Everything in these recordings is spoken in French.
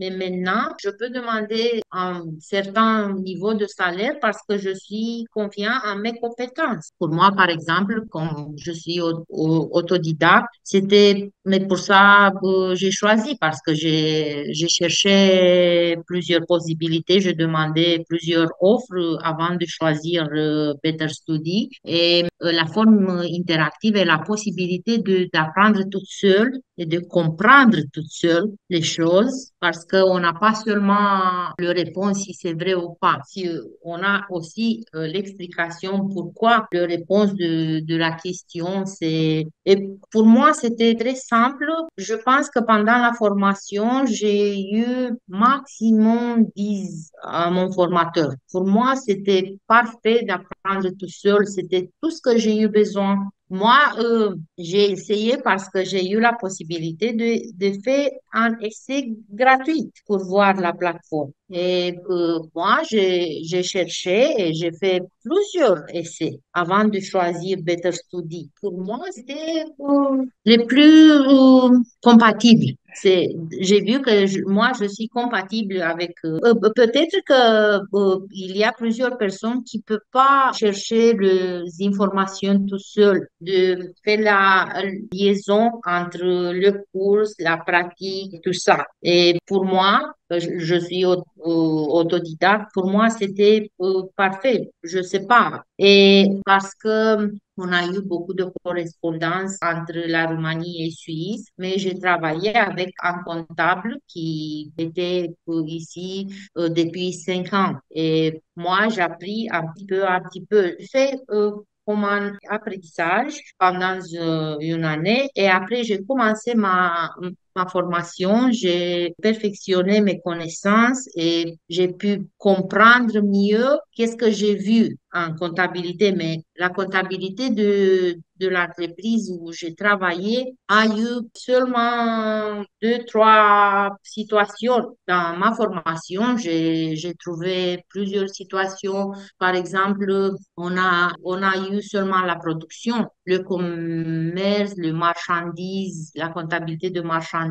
Mais maintenant, je peux demander un certain niveau de salaire parce que je suis confiant en mes compétences. Pour moi, par exemple, comme je suis autodidacte, mais pour ça, j'ai choisi parce que j'ai cherché plusieurs possibilités, je demandais plusieurs offres avant de choisir Better Study. Et la forme interactive et la possibilité d'apprendre toute seule et de comprendre toute seule les choses parce qu'on n'a pas seulement le réponse si c'est vrai ou pas, si on a aussi l'explication pourquoi le réponse de la question c'est... Et pour moi, c'était très simple. Je pense que pendant la formation, j'ai eu maximum 10 à mon formateur. Pour moi, c'était parfait d'apprendre tout seul. C'était tout ce que j'ai eu besoin. Moi, j'ai essayé parce que j'ai eu la possibilité de faire un essai gratuit pour voir la plateforme. Et moi, j'ai cherché et j'ai fait plusieurs essais avant de choisir Better Study. Pour moi, c'était les plus compatibles. J'ai vu que moi, je suis compatible avec peut-être que il y a plusieurs personnes qui peuvent pas chercher les informations tout seul, de faire la liaison entre le cours, la pratique, tout ça. Et pour moi, je suis autodidacte. Pour moi, c'était parfait. Je sais pas. Et parce que on a eu beaucoup de correspondance entre la Roumanie et Suisse, mais j'ai travaillé avec un comptable qui était ici depuis 5 ans. Et moi, j'ai appris un petit peu. J'ai fait comme un apprentissage pendant une année et après, j'ai commencé ma formation, j'ai perfectionné mes connaissances et j'ai pu comprendre mieux qu'est-ce que j'ai vu en comptabilité. Mais la comptabilité de l'entreprise où j'ai travaillé a eu seulement deux, trois situations. Dans ma formation, j'ai trouvé plusieurs situations. Par exemple, on a eu seulement la production, le commerce, le marchandise, la comptabilité de marchandises,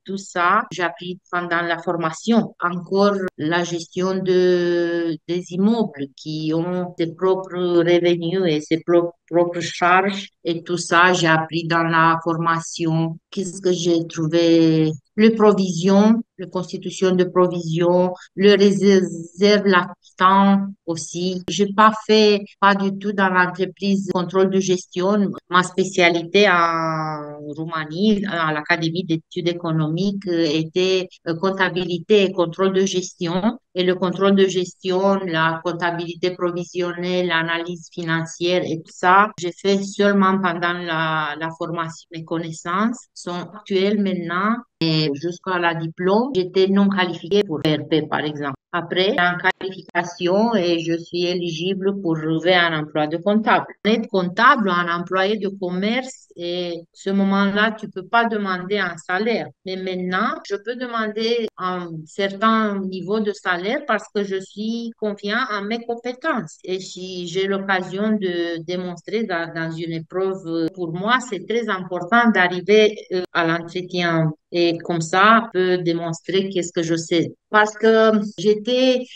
tout ça, j'ai appris pendant la formation. Encore la gestion des immeubles qui ont ses propres revenus et ses propres charges et tout ça, j'ai appris dans la formation. Qu'est-ce que j'ai trouvé? Les provisions, la constitution de provisions, le réserve lactant aussi. J'ai pas fait, pas du tout dans l'entreprise contrôle de gestion. Ma spécialité en Roumanie, à l'Académie d'études économiques, était comptabilité et contrôle de gestion. Et le contrôle de gestion, la comptabilité provisionnelle, l'analyse financière et tout ça, j'ai fait seulement pendant la formation. Mes connaissances sont actuelles maintenant et jusqu'à la diplôme, j'étais non qualifiée pour RP, par exemple. Après, en qualification et je suis éligible pour trouver un emploi de comptable. Être comptable, un employé de commerce, et ce moment-là, tu peux pas demander un salaire. Mais maintenant, je peux demander un certain niveau de salaire parce que je suis confiant en mes compétences. Et si j'ai l'occasion de démontrer dans une épreuve, pour moi, c'est très important d'arriver à l'entretien et comme ça, je peux démontrer qu'est-ce que je sais. Parce que j'étais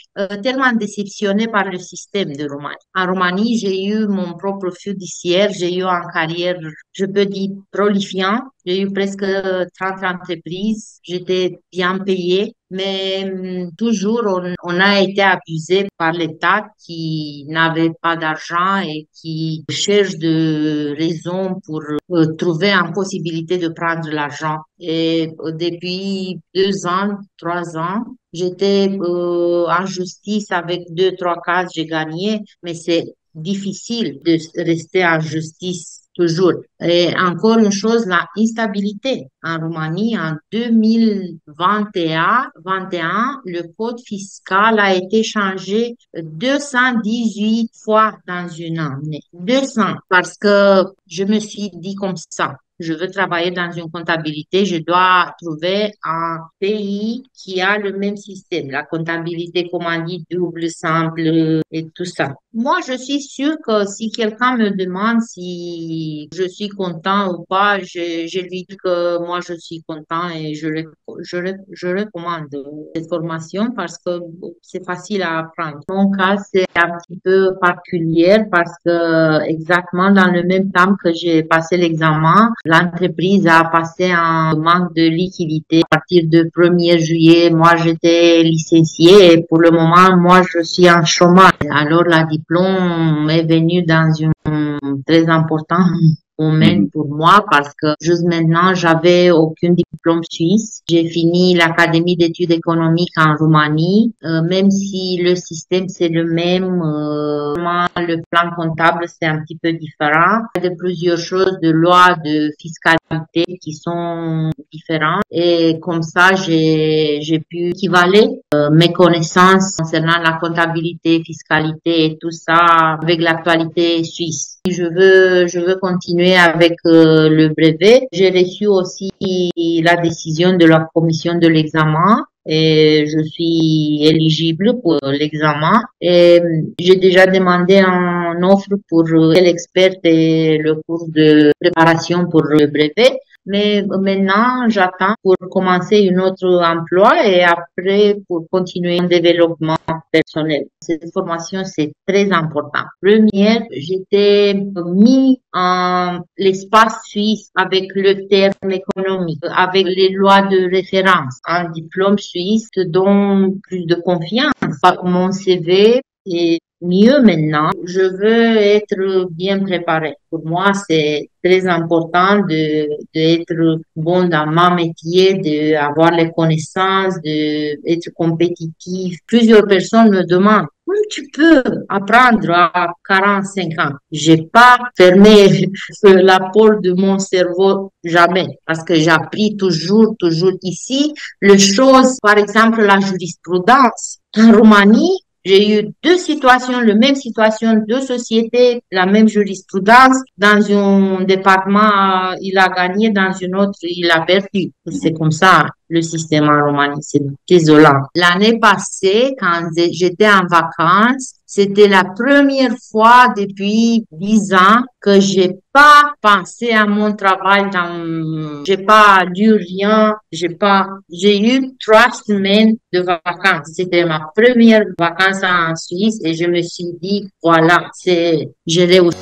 tellement déceptionnée par le système de Roumanie. En Roumanie, j'ai eu mon propre fiduciaire, j'ai eu une carrière, je peux dire, prolifiante. J'ai eu presque 30 entreprises, j'étais bien payée, mais toujours on a été abusé par l'État qui n'avait pas d'argent et qui cherche de raisons pour trouver une possibilité de prendre l'argent. Et depuis 2 ans, 3 ans, j'étais en justice avec deux, trois cas, j'ai gagné, mais c'est difficile de rester en justice toujours. Et encore une chose, la instabilité. En Roumanie, en 2021, le code fiscal a été changé 218 fois dans une année. 200, parce que je me suis dit comme ça. je veux travailler dans une comptabilité, je dois trouver un pays qui a le même système, la comptabilité, comme on dit, double, simple et tout ça. Moi, je suis sûre que si quelqu'un me demande si je suis content ou pas, je lui dis que moi, je suis content et je recommande cette formation parce que c'est facile à apprendre. Mon cas, c'est un petit peu particulier parce que exactement dans le même temps que j'ai passé l'examen, l'entreprise a passé un manque de liquidité. À partir du 1er juillet, moi, j'étais licenciée et pour le moment, moi, je suis en chômage. Alors, la diplôme est venue dans un très important moment pour moi parce que juste maintenant, j'avais aucun diplôme suisse. J'ai fini l'académie d'études économiques en Roumanie, même si le système c'est le même, le plan comptable c'est un petit peu différent. Il y a de plusieurs choses de loi de fiscalité qui sont différentes et comme ça j'ai pu équivaler mes connaissances concernant la comptabilité, fiscalité et tout ça avec l'actualité suisse. Je veux continuer avec le brevet. J'ai reçu aussi la décision de la commission de l'examen et je suis éligible pour l'examen. Et j'ai déjà demandé un offre pour l'expert et le cours de préparation pour le brevet. Mais maintenant, j'attends pour commencer une autre emploi et après pour continuer un développement personnel. Cette formation, c'est très important. Première, j'étais mis en l'espace suisse avec le terme économique, avec les lois de référence. Un diplôme suisse te donne plus de confiance. Mon CV est mieux maintenant. Je veux être bien préparée. Pour moi, c'est très important d'être bon dans mon métier, d'avoir les connaissances, d'être compétitif. Plusieurs personnes me demandent comment tu peux apprendre à 45 ans. J'ai pas fermé la porte de mon cerveau jamais parce que j'ai appris toujours ici les choses. Par exemple, la jurisprudence. En Roumanie, j'ai eu deux situations, la même situation, deux sociétés, la même jurisprudence. Dans un département, il a gagné, dans un autre, il a perdu. C'est comme ça, le système en Roumanie. C'est désolant. L'année passée, quand j'étais en vacances, c'était la première fois depuis 10 ans que j'ai pas pensé à mon travail j'ai pas lu rien, j'ai eu 3 semaines de vacances. C'était ma première vacances en Suisse et je me suis dit, voilà, j'ai réussi.